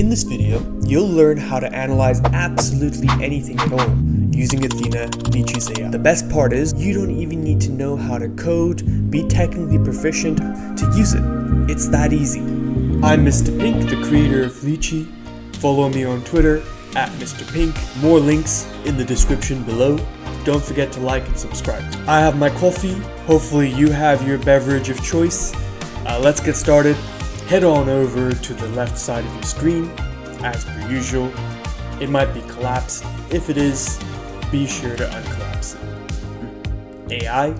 In this video, you'll learn how to analyze absolutely anything at all using Athena, Lychee AI. The best part is, you don't even need to know how to code, be technically proficient to use it. It's that easy. I'm Mr. Pink, the creator of Lychee. Follow me on Twitter at Mr. Pink. More links in the description below. Don't forget to like and subscribe. I have my coffee. Hopefully you have your beverage of choice. Let's get started. Head on over to the left side of your screen. As per usual, it might be collapsed. If it is, be sure to uncollapse it. AI.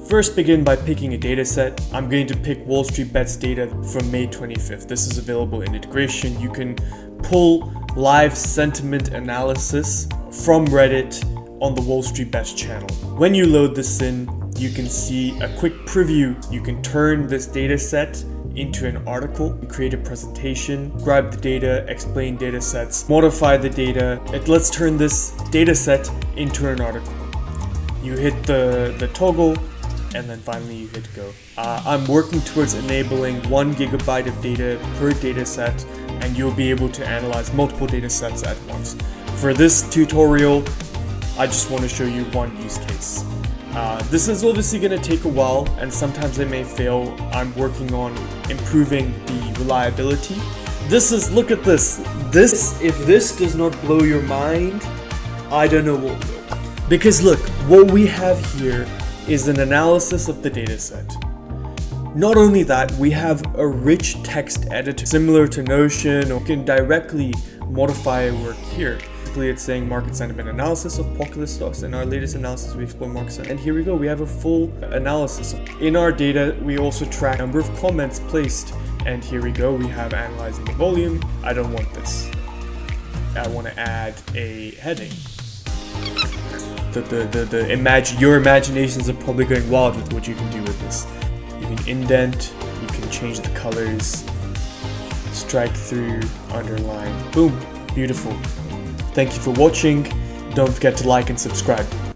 First, begin by picking a dataset. I'm going to pick Wall Street Bets data from May 25th. This is available in integration. You can pull live sentiment analysis from Reddit on the Wall Street Bets channel. When you load this in, you can see a quick preview. You can turn this dataset into an article, create a presentation, describe the data, explain data sets, modify the data. Let's turn this data set into an article. You hit the toggle, and then finally you hit go. I'm working towards enabling 1 GB of data per data set, and you'll be able to analyze multiple data sets at once. For this tutorial, I just want to show you one use case. This is obviously going to take a while, and sometimes it may fail. I'm working on improving the reliability. Look at this. If this does not blow your mind, I don't know what will. Because look, what we have here is an analysis of the dataset. Not only that, we have a rich text editor similar to Notion, or you can directly modify work here. It's saying market sentiment analysis of popular stocks. In our latest analysis, we explore market sentiment. And here we go, we have a full analysis. In our data, we also track number of comments placed. And here we go, we have analyzing the volume. I don't want this. I want to add a heading. Your imaginations are probably going wild with what you can do with this. You can indent, you can change the colors, strike through, underline, boom, beautiful. Thank you for watching. Don't forget to like and subscribe.